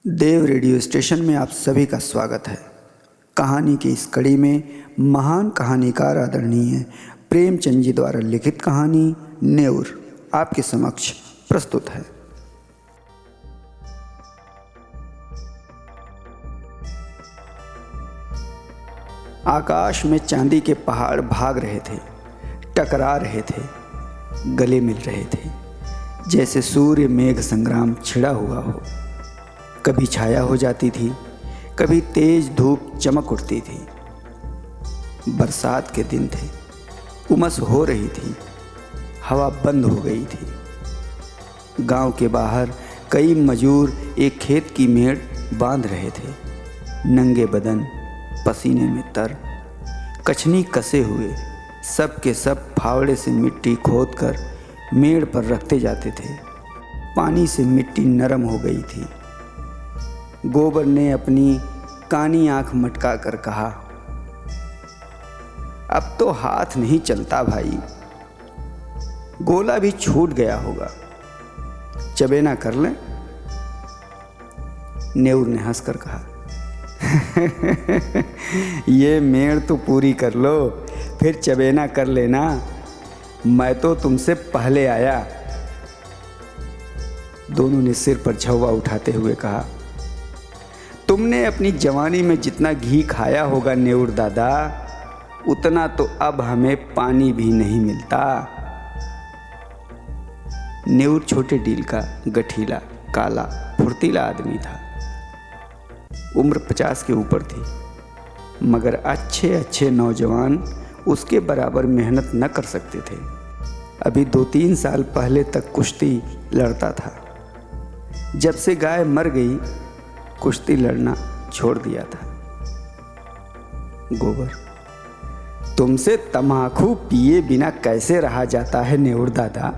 देव radio station में आप सभी का स्वागत है। कहानी की इस कड़ी में महान कहानीकार आदरणीय प्रेमचंद जी द्वारा लिखित कहानी नेउर आपके समक्ष प्रस्तुत है। आकाश में चांदी के पहाड़ भाग रहे थे, टकरा रहे थे, गले मिल रहे थे, जैसे सूर्य मेघ संग्राम छिड़ा हुआ हो। कभी छाया हो जाती थी, कभी तेज धूप चमक उठती थी। बरसात के दिन थे, उमस हो रही थी, हवा बंद हो गई थी। गांव के बाहर कई मजूर एक खेत की मेड़ बांध रहे थे। नंगे बदन, पसीने में तर, कछनी कसे हुए, सब के सब फावड़े से मिट्टी खोदकर मेड़ पर रखते जाते थे। पानी से मिट्टी नरम हो गई थी। गोबर ने अपनी कानी आंख मटका कर कहा, अब तो हाथ नहीं चलता भाई, गोला भी छूट गया होगा, चबेना कर लें। नेउर ने हंसकर कहा, ये मेड़ तो पूरी कर लो, फिर चबेना कर लेना, मैं तो तुमसे पहले आया। दोनों ने सिर पर झव्वा उठाते हुए कहा, तुमने अपनी जवानी में जितना घी खाया होगा नेउर दादा, उतना तो अब हमें पानी भी नहीं मिलता। नेउर छोटे डील का गठीला, काला, फुर्तीला आदमी था। उम्र 50 के ऊपर थी, मगर अच्छे अच्छे नौजवान उसके बराबर मेहनत न कर सकते थे। अभी 2-3 साल पहले तक कुश्ती लड़ता था। जब से गाय मर गई, कुश्ती लड़ना छोड़ दिया था। गोबर, तुमसे तम्बाकू पिए बिना कैसे रहा जाता है नेउर दादा?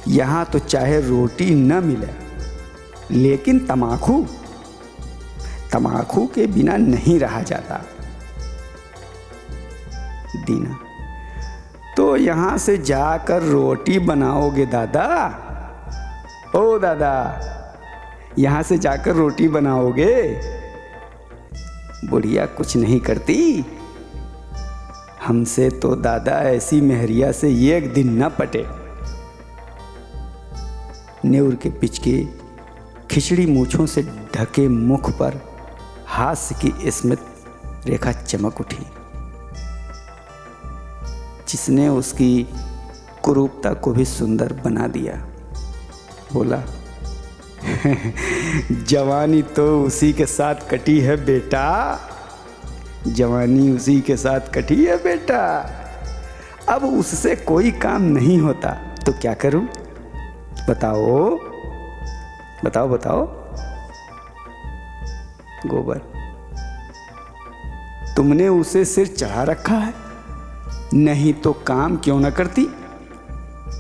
यहाँ तो चाहे रोटी न मिले, लेकिन तम्बाकू के बिना नहीं रहा जाता। दीना, तो यहाँ से जाकर रोटी बनाओगे दादा? ओ दादा, यहाँ से जाकर रोटी बनाओगे? बुढ़िया कुछ नहीं करती। हमसे तो दादा ऐसी मेहरिया से एक दिन न पटे। नेउर के पिचके खिचड़ी मूछों से ढके मुख पर हास्य की स्मित रेखा चमक उठी, जिसने उसकी कुरूपता को भी सुंदर बना दिया। बोला, जवानी तो उसी के साथ कटी है बेटा, जवानी उसी के साथ कटी है बेटा। अब उससे कोई काम नहीं होता तो क्या करूं? बताओ बताओ बताओ। गोबर, तुमने उसे सिर चढ़ा रखा है, नहीं तो काम क्यों न करती?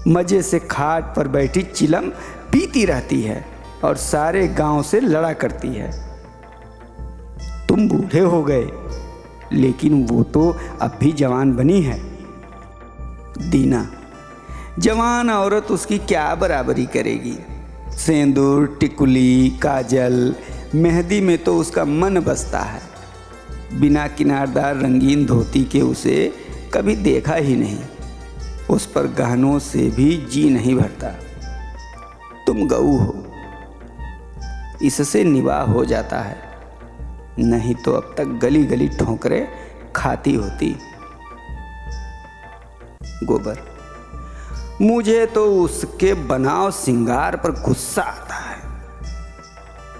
मजे से खाट पर बैठी चिलम पीती रहती है और सारे गांव से लड़ा करती है। तुम बूढ़े हो गए, लेकिन वो तो अब भी जवान बनी है। दीना, जवान औरत उसकी क्या बराबरी करेगी? सेंदूर, टिकुली, काजल, मेहंदी में तो उसका मन बसता है। बिना किनारदार रंगीन धोती के उसे कभी देखा ही नहीं। उस पर गहनों से भी जी नहीं भरता। तुम गऊ हो, इससे निवाह हो जाता है, नहीं तो अब तक गली गली ठोकरें खाती होती। गोबर, मुझे तो उसके बनाव सिंगार पर गुस्सा आता है।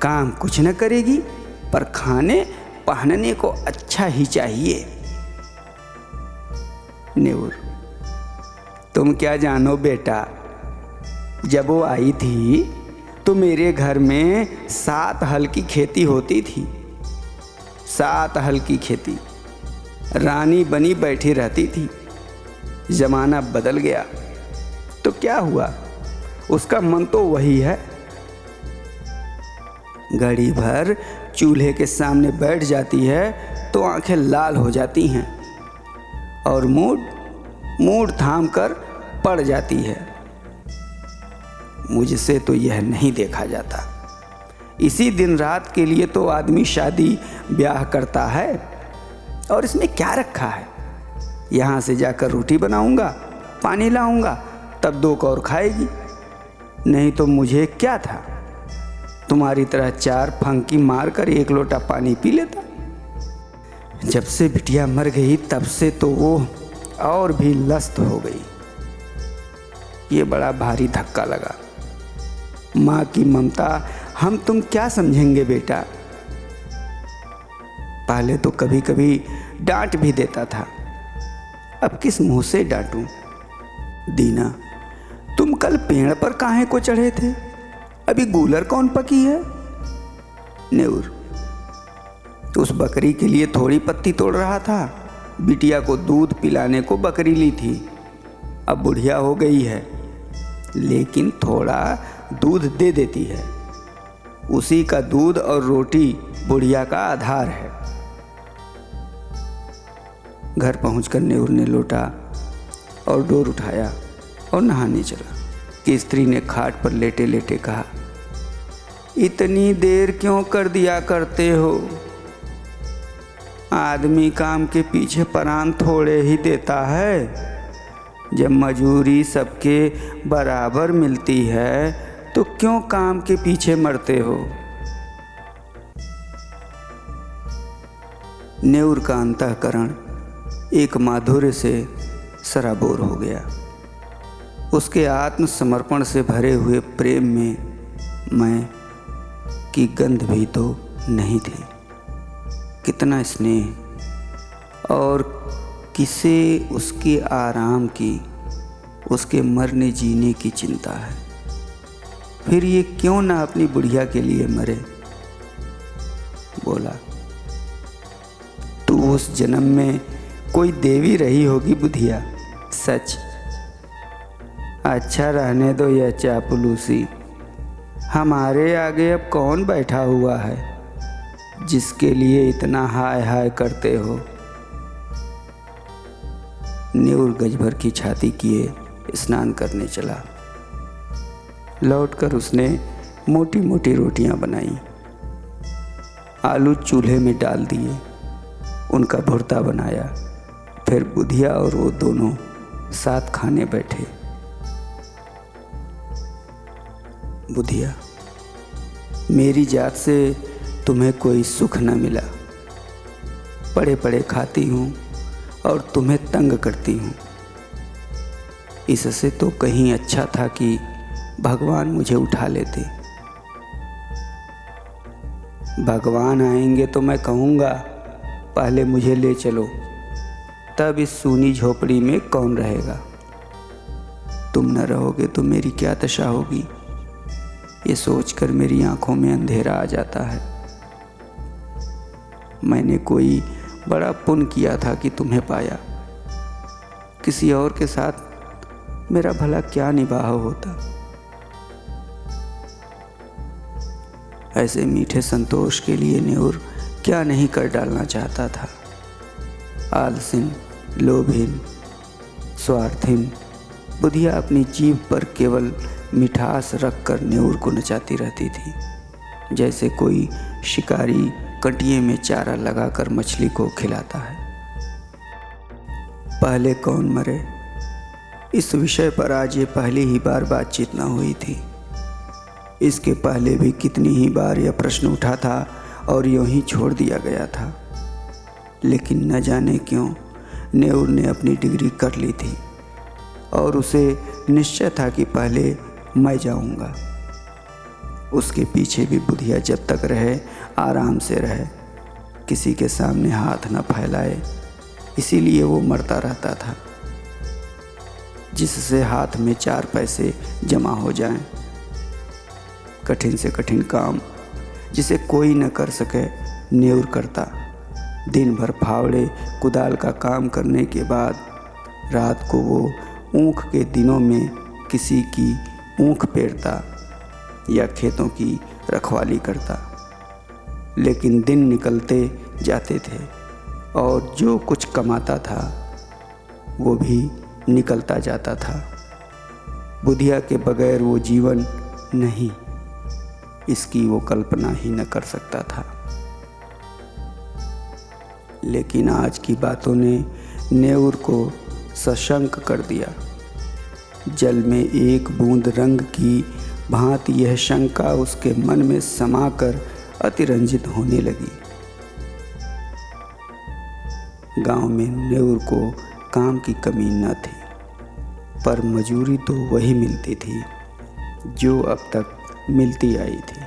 काम कुछ न करेगी, पर खाने पहनने को अच्छा ही चाहिए। नेउर, तुम क्या जानो बेटा, जब वो आई थी तो मेरे घर में 7 हल की खेती होती थी। 7 हल की खेती, रानी बनी बैठी रहती थी। जमाना बदल गया तो क्या हुआ, उसका मन तो वही है। घड़ी भर चूल्हे के सामने बैठ जाती है तो आंखें लाल हो जाती हैं और मूड थाम कर पड़ जाती है। मुझसे तो यह नहीं देखा जाता। इसी दिन रात के लिए तो आदमी शादी ब्याह करता है, और इसमें क्या रखा है। यहाँ से जाकर रोटी बनाऊंगा, पानी लाऊंगा, तब 2 कौर खाएगी। नहीं तो मुझे क्या था, तुम्हारी तरह 4 फंकी मार कर 1 लोटा पानी पी लेता। जब से बिटिया मर गई तब से तो वो और भी लस्त हो गई। ये बड़ा भारी धक्का लगा। माँ की ममता हम तुम क्या समझेंगे बेटा। पहले तो कभी कभी डांट भी देता था, अब किस मुंह से डांटूं। दीना, तुम कल पेड़ पर काहे को चढ़े थे, अभी गूलर कौन पकी है। नेउर, उस बकरी के लिए थोड़ी पत्ती तोड़ रहा था। बिटिया को दूध पिलाने को बकरी ली थी, अब बुढ़िया हो गई है, लेकिन थोड़ा दूध दे देती है। उसी का दूध और रोटी बुढ़िया का आधार है। घर पहुंचकर नेउर ने लोटा और डोर उठाया और नहाने चला कि स्त्री ने खाट पर लेटे लेटे कहा, इतनी देर क्यों कर दिया करते हो। आदमी काम के पीछे परान थोड़े ही देता है। जब मजूरी सबके बराबर मिलती है तो क्यों काम के पीछे मरते हो। नेउर का अंतःकरण एक माधुर्य से सराबोर हो गया। उसके आत्मसमर्पण से भरे हुए प्रेम में मैं की गंध भी तो नहीं थी। कितना स्नेह और किसे उसके आराम की, उसके मरने जीने की चिंता है। फिर ये क्यों ना अपनी बुढ़िया के लिए मरे। बोला, तू उस जन्म में कोई देवी रही होगी बुधिया, सच। अच्छा रहने दो यह चापलूसी। हमारे आगे अब कौन बैठा हुआ है जिसके लिए इतना हाय हाय करते हो। नेउर गज भर की छाती किए स्नान करने चला। लौटकर उसने मोटी मोटी रोटियां बनाई, आलू चूल्हे में डाल दिए, उनका भुर्ता बनाया। फिर बुधिया और वो दोनों साथ खाने बैठे। बुधिया, मेरी जात से तुम्हें कोई सुख न मिला। पड़े पड़े खाती हूँ और तुम्हें तंग करती हूँ। इससे तो कहीं अच्छा था कि भगवान मुझे उठा लेते। भगवान आएंगे तो मैं कहूँगा पहले मुझे ले चलो, तब इस सूनी झोपड़ी में कौन रहेगा। तुम न रहोगे तो मेरी क्या दशा होगी, ये सोचकर मेरी आंखों में अंधेरा आ जाता है। मैंने कोई बड़ा पुण्य किया था कि तुम्हें पाया। किसी और के साथ मेरा भला क्या निबाह होता। ऐसे मीठे संतोष के लिए नेउर क्या नहीं कर डालना चाहता था। आलसिन, लोभिन, स्वार्थहीन बुधिया अपनी जीभ पर केवल मिठास रखकर नेउर को नचाती रहती थी, जैसे कोई शिकारी कटिये में चारा लगाकर मछली को खिलाता है। पहले कौन मरे, इस विषय पर आज ये पहली ही बार बातचीत न हुई थी। इसके पहले भी कितनी ही बार यह प्रश्न उठा था और यूं ही छोड़ दिया गया था। लेकिन न जाने क्यों नेउर ने अपनी डिग्री कर ली थी और उसे निश्चय था कि पहले मैं जाऊंगा। उसके पीछे भी बुधिया जब तक रहे आराम से रहे, किसी के सामने हाथ न फैलाए। इसीलिए वो मरता रहता था, जिससे हाथ में 4 पैसे जमा हो जाएं। कठिन से कठिन काम जिसे कोई न कर सके नेउर करता। दिन भर फावड़े कुदाल का काम करने के बाद रात को वो ऊख के दिनों में किसी की ऊख पेरता या खेतों की रखवाली करता। लेकिन दिन निकलते जाते थे और जो कुछ कमाता था वो भी निकलता जाता था। बुधिया के बगैर वो जीवन नहीं, इसकी वो कल्पना ही न कर सकता था। लेकिन आज की बातों ने नेउर को सशंक कर दिया। जल में एक बूंद रंग की भांति यह शंका उसके मन में समाकर अतिरंजित होने लगी। गांव में नेउर को काम की कमी न थी, पर मजूरी तो वही मिलती थी जो अब तक मिलती आई थी।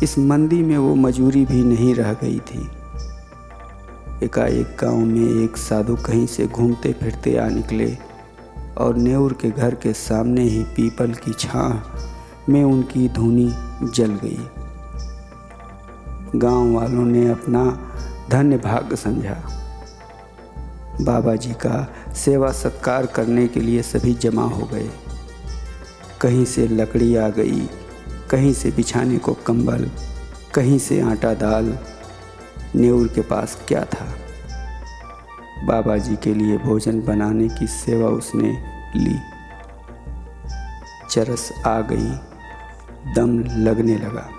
इस मंदी में वो मजूरी भी नहीं रह गई थी। एकाएक गांव में एक साधु कहीं से घूमते फिरते आ निकले और नेउर के घर के सामने ही पीपल की छाह में उनकी धूनी जल गई। गांव वालों ने अपना धन्य भाग्य समझा। बाबा जी का सेवा सत्कार करने के लिए सभी जमा हो गए। कहीं से लकड़ी आ गई, कहीं से बिछाने को कंबल, कहीं से आटा दाल। नेउर के पास क्या था? बाबा जी के लिए भोजन बनाने की सेवा उसने ली। चरस आ गई, दम लगने लगा।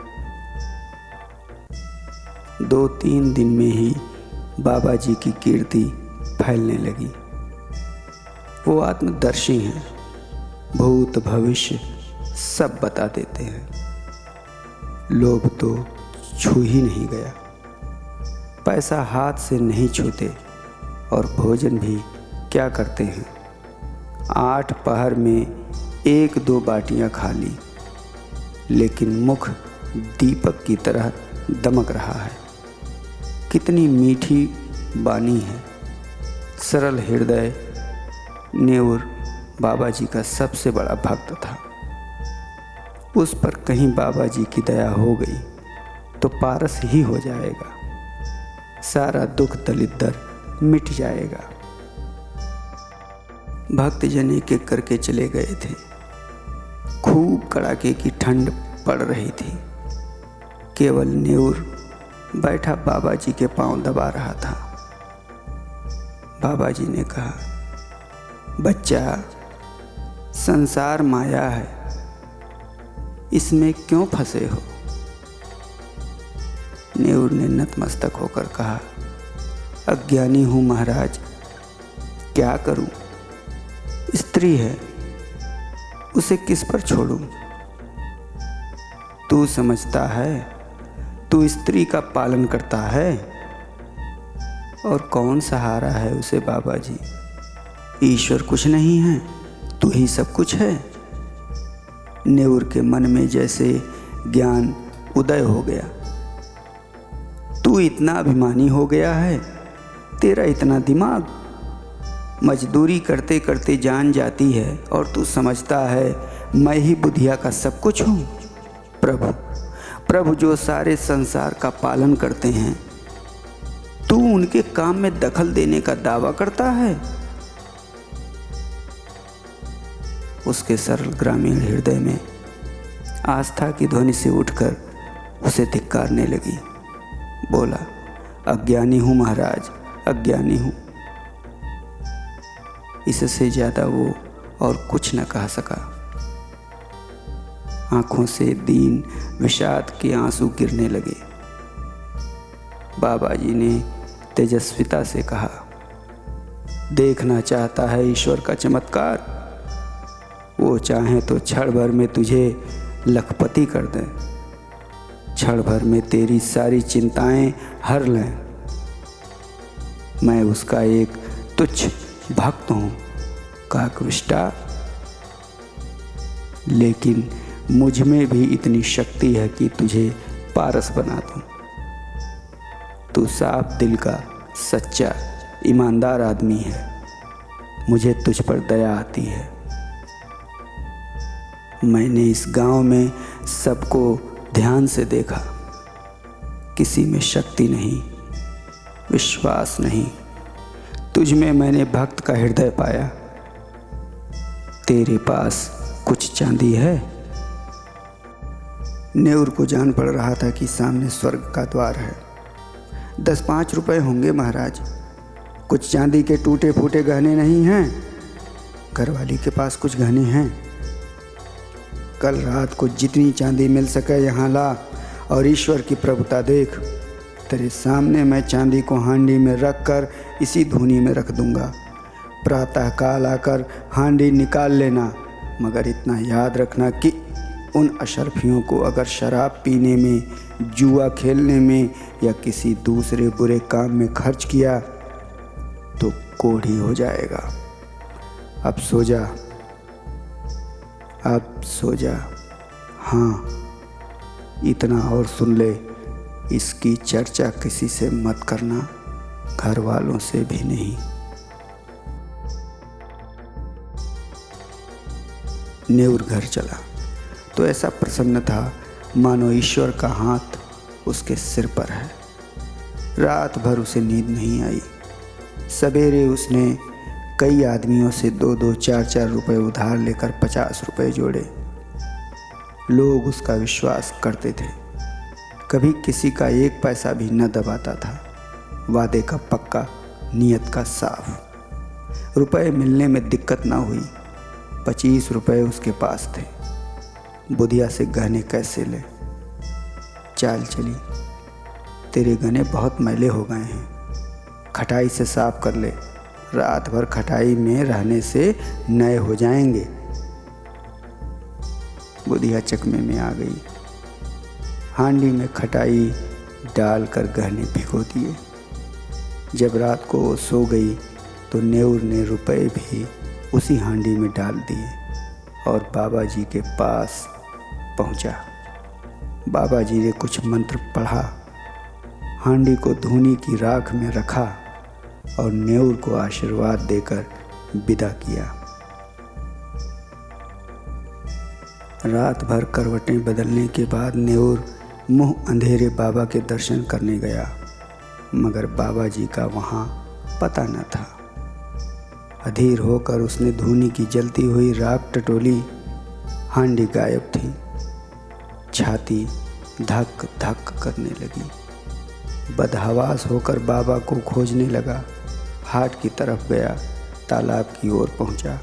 2-3 दिन में ही बाबा जी की कीर्ति फैलने लगी। वो आत्मदर्शी हैं, भूत भविष्य सब बता देते हैं। लोभ तो छू ही नहीं गया। पैसा हाथ से नहीं छूते और भोजन भी क्या करते हैं। 8 पहर में 1-2 बाटियां खा ली, लेकिन मुख दीपक की तरह दमक रहा है। कितनी मीठी बानी है। सरल हृदय नेउर बाबा जी का सबसे बड़ा भक्त था। उस पर कहीं बाबा जी की दया हो गई तो पारस ही हो जाएगा, सारा दुख दलिद्दर मिट जाएगा। भक्तजन एक एक करके चले गए थे। खूब कड़ाके की ठंड पड़ रही थी। केवल नेउर बैठा बाबा जी के पांव दबा रहा था। बाबा जी ने कहा, बच्चा, संसार माया है, इसमें क्यों फंसे हो? नेउर ने नतमस्तक होकर कहा, अज्ञानी हूँ महाराज, क्या करूं? स्त्री है, उसे किस पर छोड़ूं? तू समझता है, तू स्त्री का पालन करता है, और कौन सहारा है उसे बाबा जी? ईश्वर कुछ नहीं है, तू ही सब कुछ है। नेउर के मन में जैसे ज्ञान उदय हो गया। तू इतना अभिमानी हो गया है, तेरा इतना दिमाग, मजदूरी करते करते जान जाती है और तू समझता है मैं ही बुधिया का सब कुछ हूँ। प्रभु जो सारे संसार का पालन करते हैं, तू उनके काम में दखल देने का दावा करता है। उसके सरल ग्रामीण हृदय में आस्था की ध्वनि से उठकर उसे धिक्कारने लगी। बोला, अज्ञानी हूँ महाराज, अज्ञानी हूँ। इससे ज़्यादा वो और कुछ न कह सका। आँखों से दीन विषाद के आंसू गिरने लगे। बाबा जी ने तेजस्विता से कहा, देखना चाहता है ईश्वर का चमत्कार? वो चाहे तो क्षण भर में तुझे लखपति कर दें, क्षण भर में तेरी सारी चिंताएं हर लें। मैं उसका एक तुच्छ भक्त हूँ काकविष्टा, लेकिन मुझ में भी इतनी शक्ति है कि तुझे पारस बना दूँ। तू साफ दिल का सच्चा ईमानदार आदमी है, मुझे तुझ पर दया आती है। मैंने इस गांव में सबको ध्यान से देखा, किसी में शक्ति नहीं, विश्वास नहीं। तुझ में मैंने भक्त का हृदय पाया। तेरे पास कुछ चांदी है? नेउर को जान पड़ रहा था कि सामने स्वर्ग का द्वार है। 10-5 रुपए होंगे महाराज, कुछ चांदी के टूटे फूटे गहने नहीं हैं? घरवाली के पास कुछ गहने हैं? कल रात को जितनी चांदी मिल सके यहाँ ला और ईश्वर की प्रभुता देख। तेरे सामने मैं चांदी को हांडी में रख कर इसी धूनी में रख दूंगा। प्रातःकाल आकर हांडी निकाल लेना, मगर इतना याद रखना कि उन अशरफियों को अगर शराब पीने में, जुआ खेलने में या किसी दूसरे बुरे काम में खर्च किया तो कोढ़ी हो जाएगा। अब सो जा, अब सो जा। हाँ, इतना और सुन ले, इसकी चर्चा किसी से मत करना, घर वालों से भी नहीं। नेउर घर चला तो ऐसा प्रसन्न था मानो ईश्वर का हाथ उसके सिर पर है। रात भर उसे नींद नहीं आई। सवेरे उसने कई आदमियों से 2-2, 4-4 रुपए उधार लेकर 50 रुपए जोड़े। लोग उसका विश्वास करते थे, कभी किसी का 1 पैसा भी न दबाता था। वादे का पक्का, नियत का साफ। रुपए मिलने में दिक्कत ना हुई। 25 रुपए उसके पास थे। बुधिया से गहने कैसे ले? चाल चली, तेरे गहने बहुत मैले हो गए हैं, खटाई से साफ कर ले। रात भर खटाई में रहने से नए हो जाएंगे। बुधिया चकमे में आ गई। हांडी में खटाई डालकर गहने भिगो दिए। जब रात को वो सो गई तो नेउर ने रुपए भी उसी हांडी में डाल दिए और बाबा जी के पास पहुंचा। बाबा जी ने कुछ मंत्र पढ़ा, हांडी को धूनी की राख में रखा और नेउर को आशीर्वाद देकर विदा किया। रात भर करवटें बदलने के बाद नेउर मुंह अंधेरे बाबा के दर्शन करने गया, मगर बाबा जी का वहाँ पता न था। अधीर होकर उसने धूनी की जलती हुई राख टटोली। हांडी गायब थी। छाती धक धक करने लगी। बदहवास होकर बाबा को खोजने लगा। हाट की तरफ गया, तालाब की ओर पहुंचा।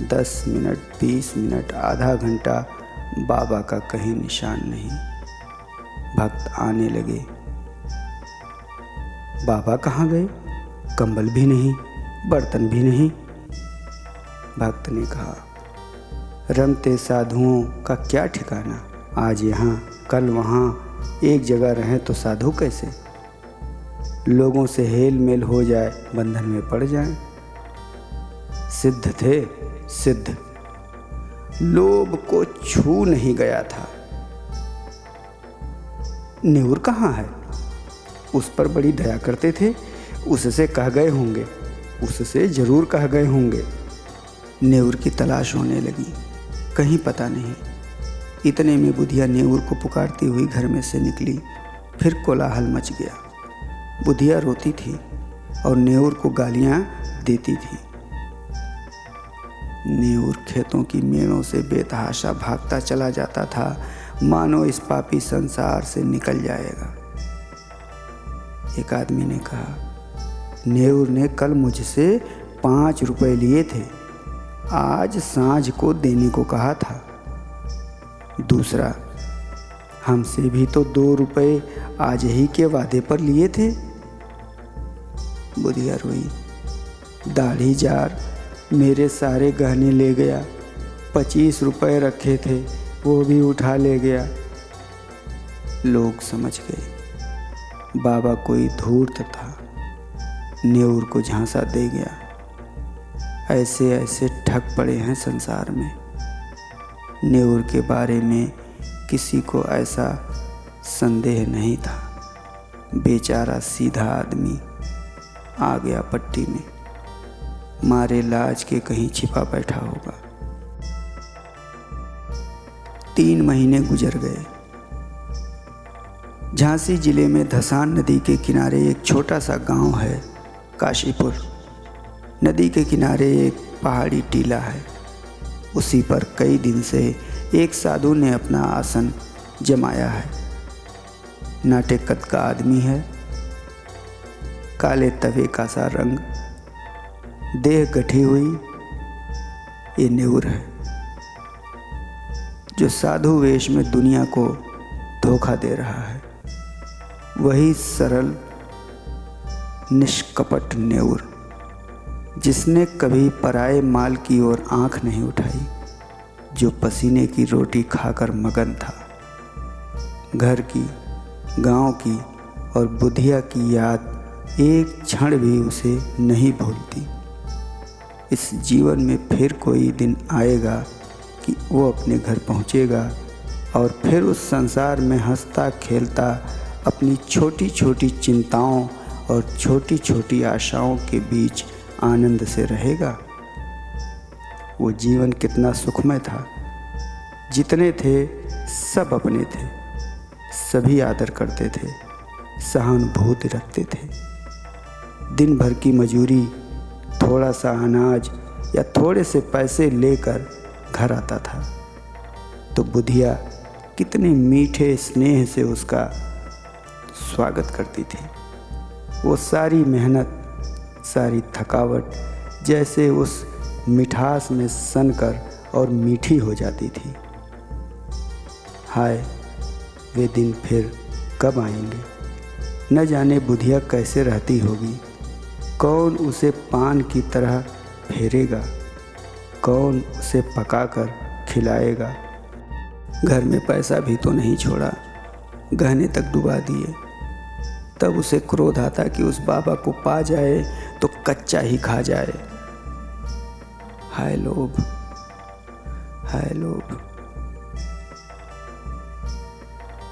10 मिनट, 20 मिनट, आधा घंटा, बाबा का कहीं निशान नहीं। भक्त आने लगे। बाबा कहाँ गए? कंबल भी नहीं, बर्तन भी नहीं। भक्त ने कहा, रमते साधुओं का क्या ठिकाना, आज यहाँ कल वहाँ, एक जगह रहें तो साधु कैसे? लोगों से हेल मेल हो जाए, बंधन में पड़ जाएं। सिद्ध थे, सिद्ध, लोभ को छू नहीं गया था। नेउर कहाँ है? उस पर बड़ी दया करते थे, उससे कह गए होंगे, उससे जरूर कह गए होंगे। नेउर की तलाश होने लगी, कहीं पता नहीं। इतने में बुधिया नेउर को पुकारती हुई घर में से निकली। फिर कोलाहल मच गया। बुधिया रोती थी और नेउर को गालियां देती थी। नेउर खेतों की मेड़ों से बेतहाशा भागता चला जाता था, मानो इस पापी संसार से निकल जाएगा। एक आदमी ने कहा, नेउर ने कल मुझसे 5 रुपए लिए थे, आज सांझ को देने को कहा था। दूसरा, हमसे भी तो 2 रुपए आज ही के वादे पर लिए थे। बुधिया रोई, दाढ़ी जार मेरे सारे गहने ले गया, 25 रुपए रखे थे वो भी उठा ले गया। लोग समझ गए बाबा कोई धूर्त था, नेउर को झांसा दे गया। ऐसे ऐसे ठग पड़े हैं संसार में। नेउर के बारे में किसी को ऐसा संदेह नहीं था। बेचारा सीधा आदमी आ गया पट्टी में, मारे लाज के कहीं छिपा बैठा होगा। 3 महीने गुजर गए। झांसी जिले में धसान नदी के किनारे एक छोटा सा गांव है, काशीपुर। नदी के किनारे एक पहाड़ी टीला है। उसी पर कई दिन से एक साधु ने अपना आसन जमाया है। नाटे कद का आदमी है, काले तवे का सा रंग, देह गठी हुई, ये नेउर है जो साधु वेश में दुनिया को धोखा दे रहा है। वही सरल निष्कपट नेउर जिसने कभी पराये माल की ओर आंख नहीं उठाई, जो पसीने की रोटी खाकर मगन था। घर की, गांव की और बुधिया की याद एक क्षण भी उसे नहीं भूलती। इस जीवन में फिर कोई दिन आएगा कि वो अपने घर पहुंचेगा और फिर उस संसार में हंसता खेलता अपनी छोटी छोटी चिंताओं और छोटी छोटी आशाओं के बीच आनंद से रहेगा। वो जीवन कितना सुखमय था। जितने थे सब अपने थे, सभी आदर करते थे, सहानुभूति रखते थे। दिन भर की मजूरी, थोड़ा सा अनाज या थोड़े से पैसे लेकर घर आता था तो बुधिया कितने मीठे स्नेह से उसका स्वागत करती थी। वो सारी मेहनत, सारी थकावट जैसे उस मिठास में सनकर और मीठी हो जाती थी। हाय, वे दिन फिर कब आएंगे? न जाने बुधिया कैसे रहती होगी। कौन उसे पान की तरह फेरेगा? कौन उसे पकाकर खिलाएगा? घर में पैसा भी तो नहीं छोड़ा, गहने तक डुबा दिए। तब उसे क्रोध आता कि उस बाबा को पा जाए तो कच्चा ही खा जाए। हाय लोभ, हाय लोभ।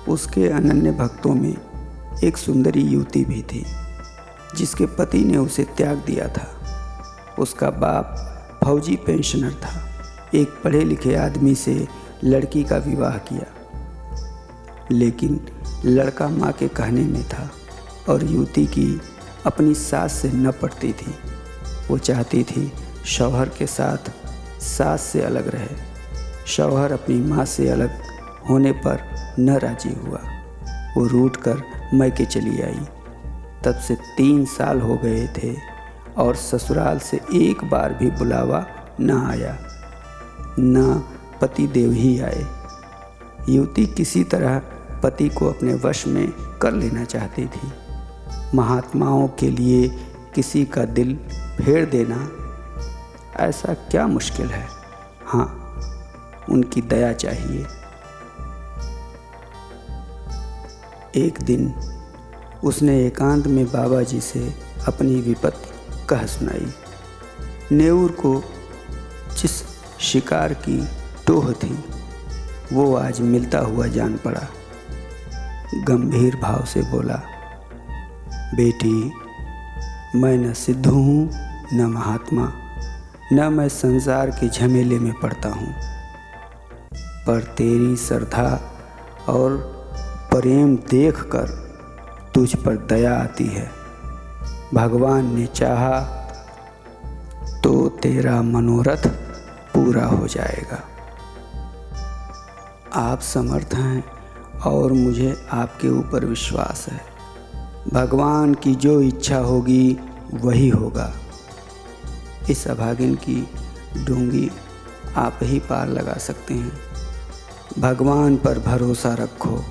उसके अनन्य भक्तों में एक सुंदरी युवती भी थी जिसके पति ने उसे त्याग दिया था। उसका बाप फौजी पेंशनर था। एक पढ़े लिखे आदमी से लड़की का विवाह किया, लेकिन लड़का माँ के कहने में था और युवती की अपनी सास से न पड़ती थी। वो चाहती थी शौहर के साथ सास से अलग रहे। शौहर अपनी माँ से अलग होने पर न राजी हुआ। वो रूठ कर मैके चली आई। तब से 3 साल हो गए थे और ससुराल से एक बार भी बुलावा न आया, न पति देव ही आए। युवती किसी तरह पति को अपने वश में कर लेना चाहती थी। महात्माओं के लिए किसी का दिल फेर देना ऐसा क्या मुश्किल है? हाँ, उनकी दया चाहिए। एक दिन उसने एकांत में बाबा जी से अपनी विपत्ति कह सुनाई। नेउर को जिस शिकार की टोह थी वो आज मिलता हुआ जान पड़ा। गंभीर भाव से बोला, बेटी, मैं न सिद्धू हूँ न महात्मा, न मैं संसार के झमेले में पड़ता हूँ, पर तेरी श्रद्धा और प्रेम देखकर तुझ पर दया आती है। भगवान ने चाहा तो तेरा मनोरथ पूरा हो जाएगा। आप समर्थ हैं और मुझे आपके ऊपर विश्वास है। भगवान की जो इच्छा होगी वही होगा। इस अभागिन की डूंगी आप ही पार लगा सकते हैं। भगवान पर भरोसा रखो।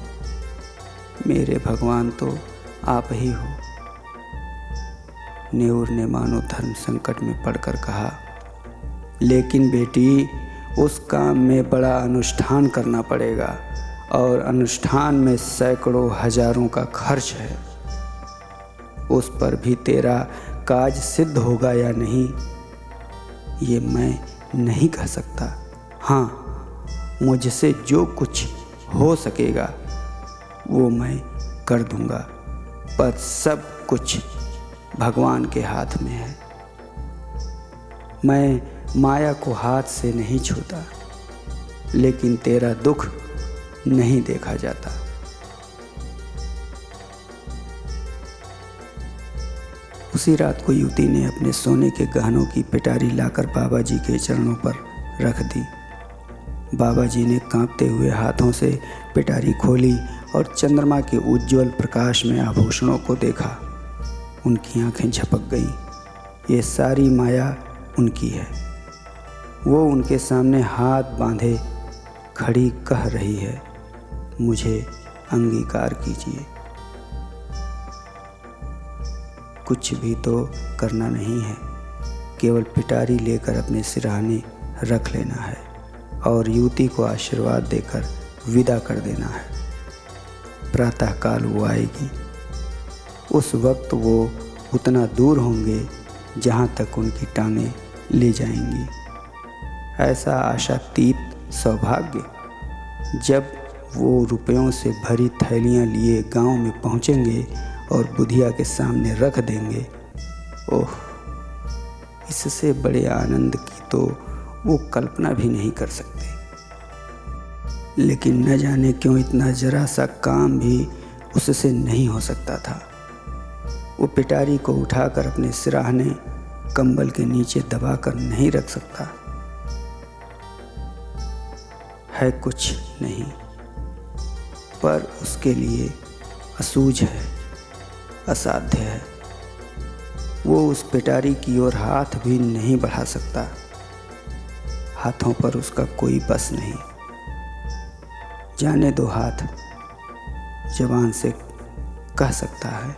मेरे भगवान तो आप ही हो। नेउर ने मानो धर्म संकट में पड़कर कहा, लेकिन बेटी, उस काम में बड़ा अनुष्ठान करना पड़ेगा और अनुष्ठान में सैकड़ों हजारों का खर्च है। उस पर भी तेरा काज सिद्ध होगा या नहीं ये मैं नहीं कह सकता। हाँ, मुझसे जो कुछ हो सकेगा वो मैं कर दूंगा, पर सब कुछ भगवान के हाथ में है। मैं माया को हाथ से नहीं छूता, लेकिन तेरा दुख नहीं देखा जाता। उसी रात को युवती ने अपने सोने के गहनों की पिटारी लाकर बाबा जी के चरणों पर रख दी। बाबा जी ने कांपते हुए हाथों से पिटारी खोली और चंद्रमा के उज्जवल प्रकाश में आभूषणों को देखा। उनकी आंखें झपक गईं। ये सारी माया उनकी है। वो उनके सामने हाथ बांधे खड़ी कह रही है, मुझे अंगीकार कीजिए। कुछ भी तो करना नहीं है, केवल पिटारी लेकर अपने सिरहाने रख लेना है और युवती को आशीर्वाद देकर विदा कर देना है। प्रातःकाल वो आएगी। उस वक्त वो उतना दूर होंगे जहाँ तक उनकी टांगें ले जाएंगी। ऐसा आशातीत सौभाग्य। जब वो रुपयों से भरी थैलियाँ लिए गांव में पहुँचेंगे और बुधिया के सामने रख देंगे, ओह, इससे बड़े आनंद की तो वो कल्पना भी नहीं कर सकते। लेकिन न जाने क्यों इतना जरा सा काम भी उससे नहीं हो सकता था। वो पिटारी को उठाकर अपने सिरहाने कंबल के नीचे दबाकर नहीं रख सकता। है कुछ नहीं, पर उसके लिए असूझ है, असाध्य है। वो उस पिटारी की ओर हाथ भी नहीं बढ़ा सकता। हाथों पर उसका कोई बस नहीं। जाने दो, हाथ जबान से कह सकता है।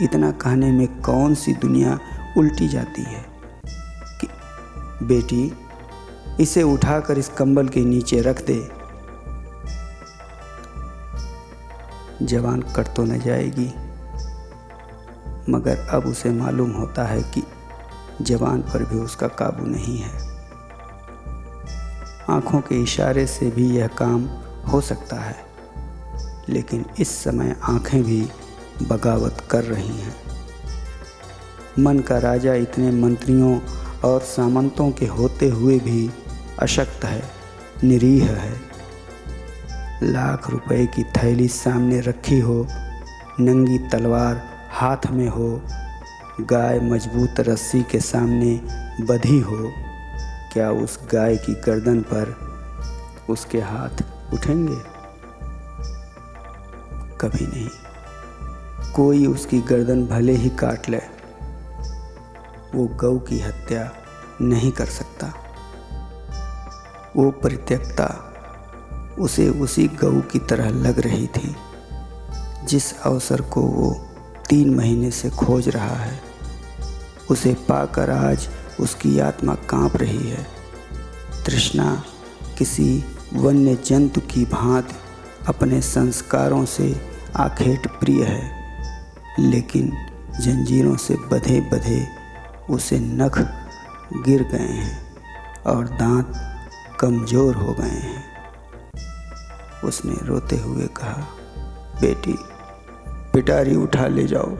इतना कहने में कौन सी दुनिया उल्टी जाती है कि बेटी, इसे उठाकर इस कंबल के नीचे रख दे। जबान कट तो न जाएगी, मगर अब उसे मालूम होता है कि जबान पर भी उसका काबू नहीं है। आँखों के इशारे से भी यह काम हो सकता है, लेकिन इस समय आँखें भी बगावत कर रही हैं। मन का राजा इतने मंत्रियों और सामंतों के होते हुए भी अशक्त है, निरीह है। लाख रुपए की थैली सामने रखी हो, नंगी तलवार हाथ में हो, गाय मजबूत रस्सी के सामने बंधी हो, क्या उस गाय की गर्दन पर उसके हाथ उठेंगे? कभी नहीं। कोई उसकी गर्दन भले ही काट ले, वो गौ की हत्या नहीं कर सकता। वो परित्यक्ता उसे उसी गौ की तरह लग रही थी जिस अवसर को वो 3 महीने से खोज रहा है। उसे पाकर आज उसकी आत्मा कांप रही है। तृष्णा किसी वन्य जंतु की भांति अपने संस्कारों से आखेट प्रिय है, लेकिन जंजीरों से बंधे बंधे उसे नख गिर गए हैं और दांत कमज़ोर हो गए हैं। उसने रोते हुए कहा, बेटी, पिटारी उठा ले जाओ।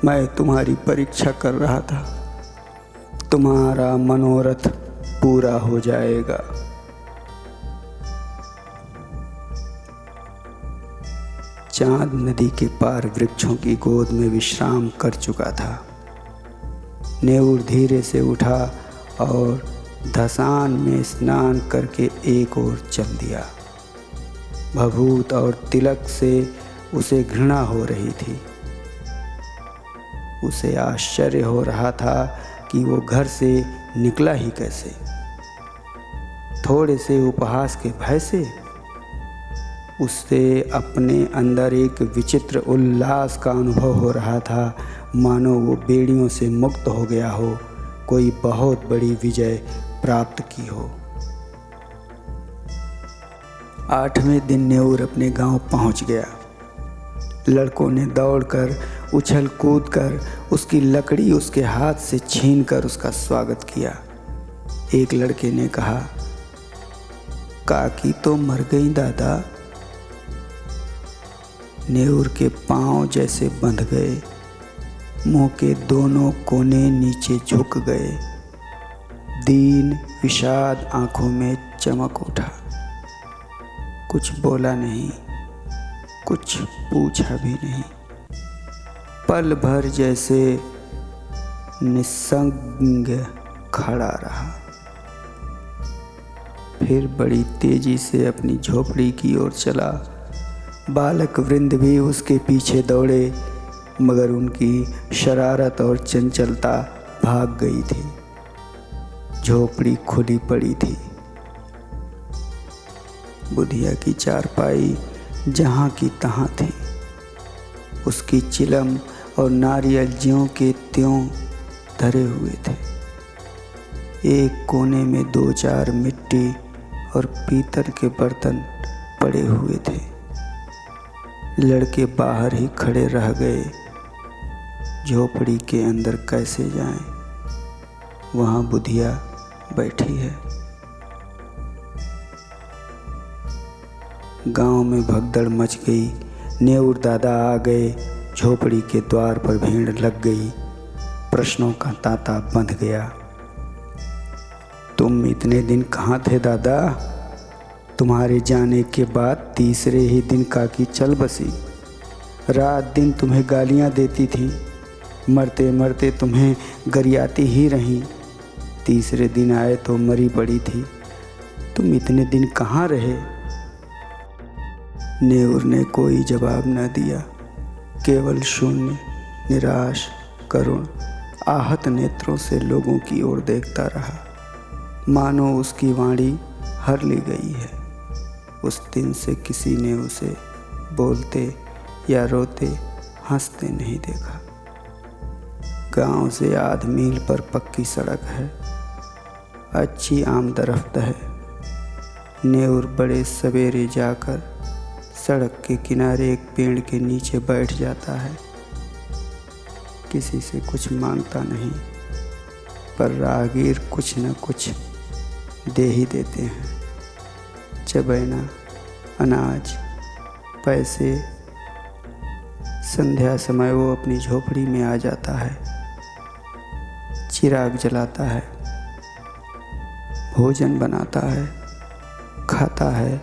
मैं तुम्हारी परीक्षा कर रहा था। तुम्हारा मनोरथ पूरा हो जाएगा। चांद नदी के पार वृक्षों की गोद में विश्राम कर चुका था। नेऊर धीरे से उठा और धसान में स्नान करके एक ओर चल दिया। भभूत और तिलक से उसे घृणा हो रही थी। उसे आश्चर्य हो रहा था कि वो घर से निकला ही कैसे। थोड़े से उपहास के भय से उससे अपने अंदर एक विचित्र उल्लास का अनुभव हो रहा था, मानो वो बेड़ियों से मुक्त हो गया हो, कोई बहुत बड़ी विजय प्राप्त की हो। 8वें दिन नेऊर अपने गांव पहुंच गया। लड़कों ने दौड़कर उछल कूद कर उसकी लकड़ी उसके हाथ से छीनकर उसका स्वागत किया। एक लड़के ने कहा, काकी तो मर गई दादा। नेऊर के पांव जैसे बंध गए, मुंह के दोनों कोने नीचे झुक गए, दीन विषाद आंखों में चमक उठा। कुछ बोला नहीं, कुछ पूछा भी नहीं। पल भर जैसे निस्संग खड़ा रहा, फिर बड़ी तेजी से अपनी झोपड़ी की ओर चला। बालक वृंद भी उसके पीछे दौड़े, मगर उनकी शरारत और चंचलता भाग गई थी। झोपड़ी खुली पड़ी थी। बुधिया की चारपाई जहाँ की तहाँ थी। उसकी चिलम और नारियल ज्यों के त्यों धरे हुए थे। एक कोने में 2-4 मिट्टी और पीतल के बर्तन पड़े हुए थे। लड़के बाहर ही खड़े रह गए। झोपड़ी के अंदर कैसे जाएं? वहाँ बुधिया बैठी है। गांव में भगदड़ मच गई। नेउर दादा आ गए। झोपड़ी के द्वार पर भीड़ लग गई। प्रश्नों का तांता बंध गया। तुम इतने दिन कहाँ थे दादा? तुम्हारे जाने के बाद तीसरे ही दिन काकी चल बसी। रात दिन तुम्हें गालियाँ देती थी। मरते मरते तुम्हें गरियाती ही रहीं। तीसरे दिन आए तो मरी पड़ी थी। तुम इतने दिन कहाँ रहे? नेउर ने कोई जवाब न दिया। केवल शून्य, निराश, करुण, आहत नेत्रों से लोगों की ओर देखता रहा, मानो उसकी वाणी हर ली गई है। उस दिन से किसी ने उसे बोलते या रोते, हंसते नहीं देखा। गांव से आध मील पर पक्की सड़क है। अच्छी आमदरफ्त है। नेउर बड़े सवेरे जाकर सड़क के किनारे एक पेड़ के नीचे बैठ जाता है। किसी से कुछ मांगता नहीं, पर राहगीर कुछ न कुछ दे ही देते हैं। चबैना, अनाज, पैसे। संध्या समय वो अपनी झोपड़ी में आ जाता है। चिराग जलाता है, भोजन बनाता है, खाता है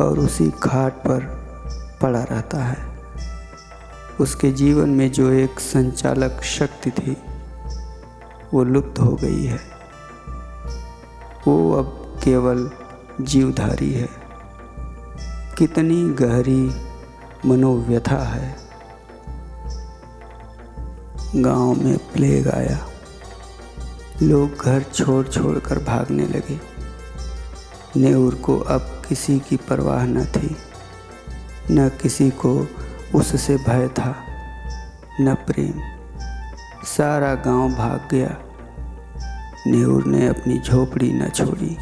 और उसी खाट पर पड़ा रहता है। उसके जीवन में जो एक संचालक शक्ति थी, वो लुप्त हो गई है। वो अब केवल जीवधारी है। कितनी गहरी मनोव्यथा है। गांव में प्लेग आया। लोग घर छोड़ छोड़ कर भागने लगे। नेउर को अब किसी की परवाह न थी। न किसी को उससे भय था, न प्रेम। सारा गांव भाग गया। नेउर ने अपनी झोपड़ी न छोड़ी।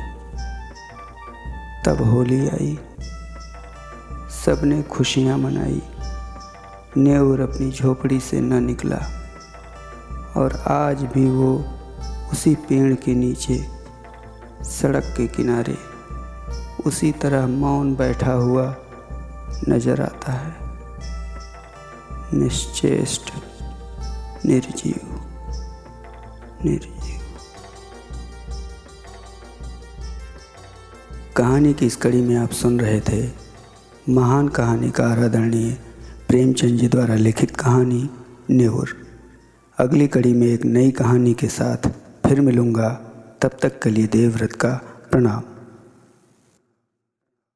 तब होली आई। सबने खुशियां मनाई। नेउर अपनी झोपड़ी से न निकला और आज भी वो उसी पेड़ के नीचे, सड़क के किनारे, उसी तरह मौन बैठा हुआ नजर आता है। निश्चेष्ट, निर्जीव, निर्जीव। कहानी की इस कड़ी में आप सुन रहे थे महान कहानीकार आदरणीय प्रेमचंद जी द्वारा लिखित कहानी नेउर। अगली कड़ी में एक नई कहानी के साथ फिर मिलूँगा। तब तक के लिए देवव्रत का प्रणाम।